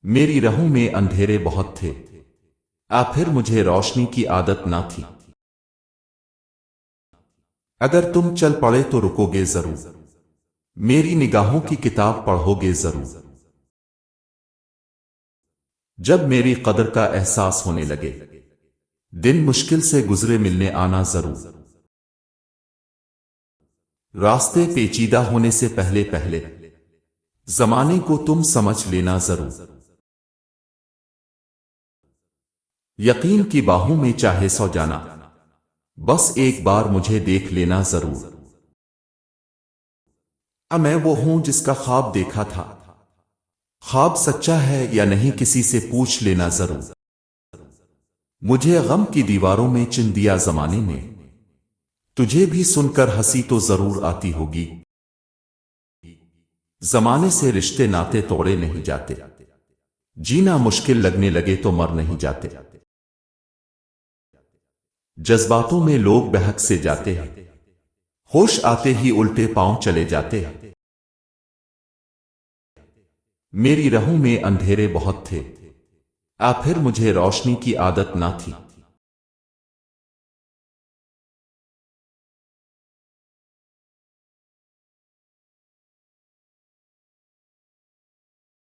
میری راہوں میں اندھیرے بہت تھے، پھر مجھے روشنی کی عادت نہ تھی۔ اگر تم چل پڑے تو رکو گے ضرور، میری نگاہوں کی کتاب پڑھو گے ضرور۔ جب میری قدر کا احساس ہونے لگے، دن مشکل سے گزرے، ملنے آنا ضرور۔ راستے پیچیدہ ہونے سے پہلے پہلے زمانے کو تم سمجھ لینا ضرور۔ یقین کی باہوں میں چاہے سو جانا، بس ایک بار مجھے دیکھ لینا ضرور۔ میں وہ ہوں جس کا خواب دیکھا تھا، خواب سچا ہے یا نہیں کسی سے پوچھ لینا ضرور۔ مجھے غم کی دیواروں میں چن دیا زمانے نے، تجھے بھی سن کر ہنسی تو ضرور آتی ہوگی۔ زمانے سے رشتے ناتے توڑے نہیں جاتے، جینا مشکل لگنے لگے تو مر نہیں جاتے۔ جذباتوں میں لوگ بہک سے جاتے ہیں، ہوش آتے ہی الٹے پاؤں چلے جاتے ہیں۔ میری راہوں میں اندھیرے بہت تھے، پھر مجھے روشنی کی عادت نہ تھی۔